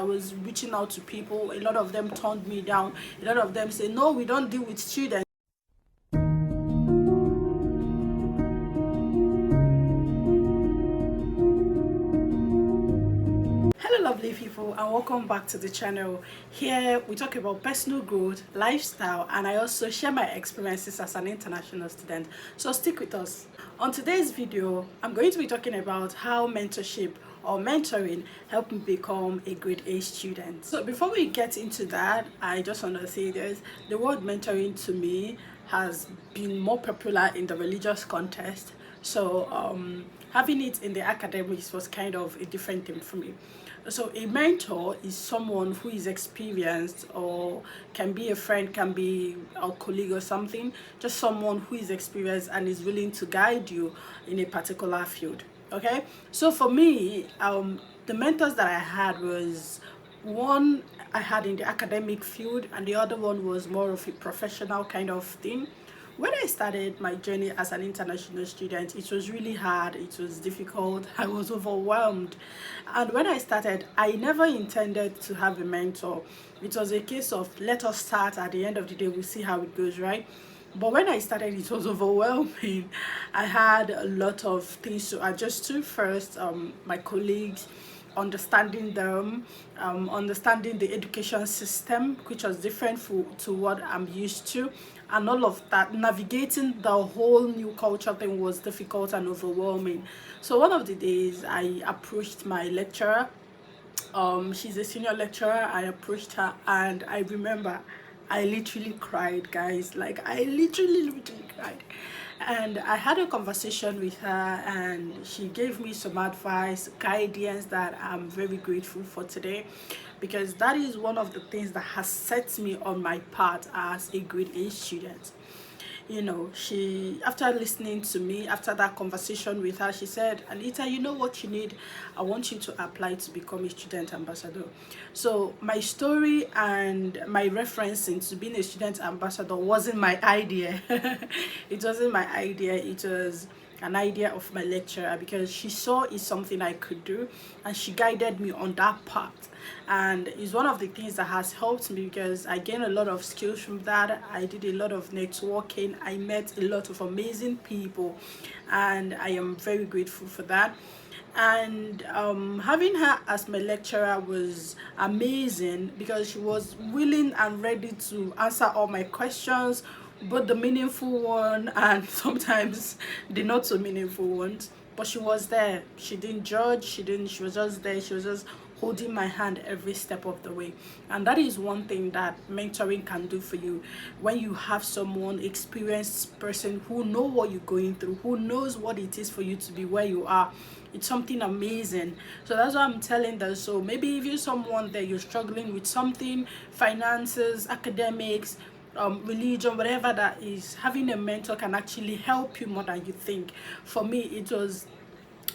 I was reaching out to people. A lot of them turned me down. A lot of them say, no, we don't deal with students. Hello lovely people, and welcome back to the channel. Here we talk about personal growth, lifestyle, and I also share my experiences as an international student, so stick with us. On today's video, I'm going to be talking about how mentorship or mentoring helped me become a grade A student. So before we get into that, I just want to say this: the word mentoring to me has been more popular in the religious context, so having it in the academics was kind of a different thing for me. So a mentor is someone who is experienced, or can be a friend, can be a colleague or something, just someone who is experienced and is willing to guide you in a particular field. Okay, so for me, the mentors that I had was one I had in the academic field, and the other one was more of a professional kind of thing. When I started my journey as an international student, it was really hard, it was difficult, I was overwhelmed. And when I started, I never intended to have a mentor. It was a case of, let us start, at the end of the day we'll see how it goes, right? But when I started, it was overwhelming. I had a lot of things to adjust to. First, my colleagues, understanding them, understanding the education system, which was different to what I'm used to, and all of that. Navigating the whole new culture thing was difficult and overwhelming. So one of the days I approached my lecturer. She's a senior lecturer. I approached her, and I remember I literally cried, guys. Like, I literally cried. And I had a conversation with her, and she gave me some advice, guidance that I'm very grateful for today, because that is one of the things that has set me on my path as a grade A student. You know, she, after listening to me, after that conversation with her, she said, Anita, you know what you need? I want you to apply to become a student ambassador. So my story and my reference into being a student ambassador wasn't my idea. It wasn't my idea. It was an idea of my lecturer, because she saw it's something I could do, and she guided me on that path. And it's one of the things that has helped me, because I gained a lot of skills from that. I did a lot of networking, I met a lot of amazing people, and I am very grateful for that. And having her as my lecturer was amazing, because she was willing and ready to answer all my questions, both the meaningful one and sometimes the not so meaningful ones. But she was there. She didn't judge. She was just there. She was just holding my hand every step of the way. And that is one thing that mentoring can do for you. When you have someone, experienced person, who know what you're going through, who knows what it is for you to be where you are, it's something amazing. So that's what I'm telling them. So maybe if you're someone that you're struggling with something, finances, academics, religion, whatever that is, having a mentor can actually help you more than you think. For me, it was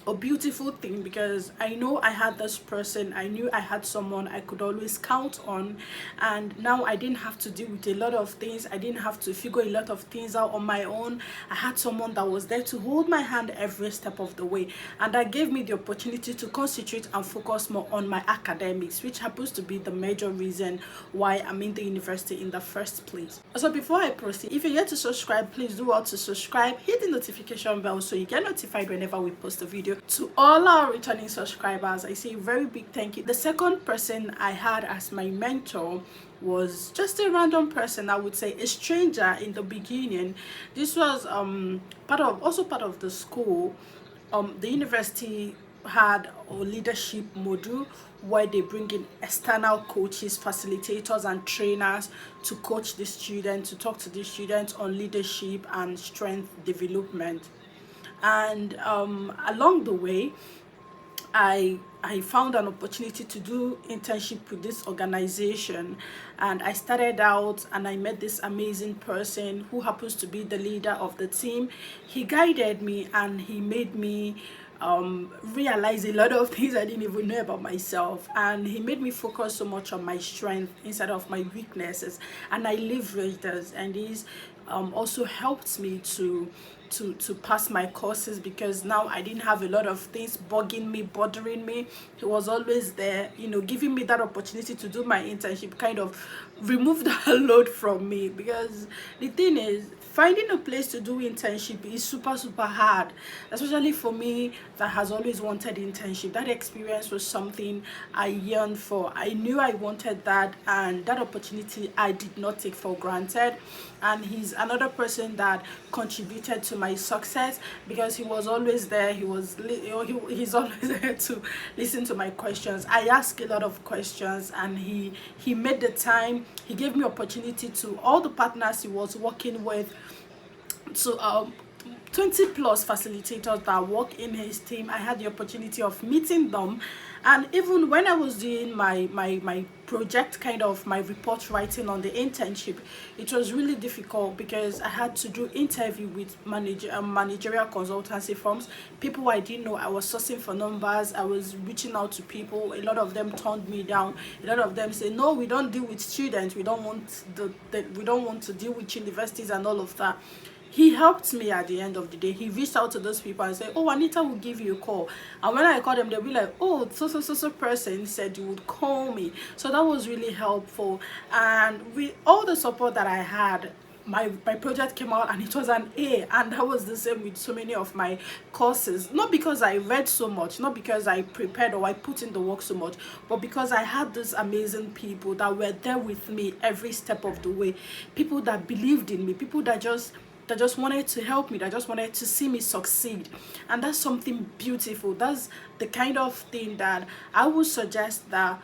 a beautiful thing, because I know I had this person, I knew I had someone I could always count on, and now I didn't have to deal with a lot of things. I didn't have to figure a lot of things out on my own. I had someone that was there to hold my hand every step of the way, and that gave me the opportunity to concentrate and focus more on my academics, which happens to be the major reason why I'm in the university in the first place. So before I proceed, if you're yet to subscribe, please do well to subscribe, hit the notification bell so you get notified whenever we post a video. To all our returning subscribers, I say a very big thank you. The second person I had as my mentor was just a random person, I would say a stranger in the beginning. This was part of the school. The university had a leadership module where they bring in external coaches, facilitators, and trainers to coach the students, to talk to the students on leadership and strength development. And along the way, I found an opportunity to do internship with this organization, and I started out and I met this amazing person who happens to be the leader of the team. He guided me and he made me realize a lot of things I didn't even know about myself, and he made me focus so much on my strength instead of my weaknesses, and I leveraged those, and these also helped me to to pass my courses, because now I didn't have a lot of things bugging me, bothering me. He was always there, you know, giving me that opportunity to do my internship, kind of removed that load from me. Because the thing is, finding a place to do internship is super hard, especially for me that has always wanted internship. That experience was something I yearned for. I knew I wanted that, and that opportunity I did not take for granted. And he's another person that contributed to my success, because he was always there. He's always there to listen to my questions. I ask a lot of questions, and he made the time. He gave me opportunity to all the partners he was working with, to 20 plus facilitators that work in his team. I had the opportunity of meeting them. And even when I was doing my project, kind of my report writing on the internship, it was really difficult, because I had to do interview with managerial consultancy firms, people I didn't know. I was sourcing for numbers, I was reaching out to people. A lot of them turned me down. A lot of them say, no, we don't deal with students, we don't want we don't want to deal with universities and all of that. He helped me at the end of the day. He reached out to those people and said, oh, Anita will give you a call. And when I called them, they'll be like, oh, so person said you would call me. So that was really helpful. And with all the support that I had, my project came out and it was an A. And that was the same with so many of my courses. Not because I read so much, not because I prepared or I put in the work so much, but because I had these amazing people that were there with me every step of the way. People that believed in me, people that just wanted to help me, that just wanted to see me succeed. And that's something beautiful. That's the kind of thing that I would suggest that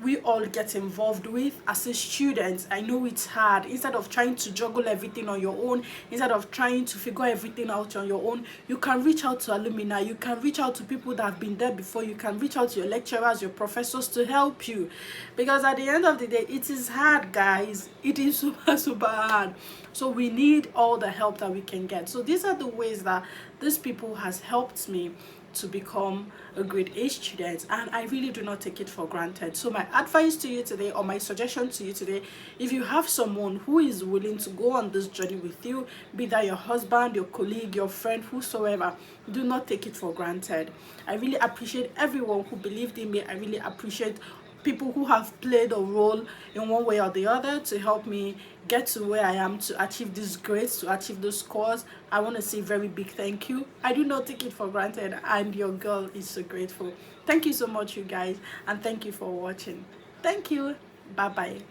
we all get involved with as a student. I know it's hard. Instead of trying to juggle everything on your own, instead of trying to figure everything out on your own, you can reach out to alumni, you can reach out to people that have been there before, you can reach out to your lecturers, your professors to help you. Because at the end of the day, it is hard, guys. It is super hard. So we need all the help that we can get. So these are the ways that these people has helped me to become a grade A student, and I really do not take it for granted. So my advice to you today, or my suggestion to you today, if you have someone who is willing to go on this journey with you, be that your husband, your colleague, your friend, whosoever, do not take it for granted. I really appreciate everyone who believed in me. I really appreciate people who have played a role in one way or the other to help me get to where I am, to achieve these grades, to achieve those scores. I want to say very big thank you. I do not take it for granted, and your girl is so grateful. Thank you so much, you guys, and thank you for watching. Thank you. Bye bye.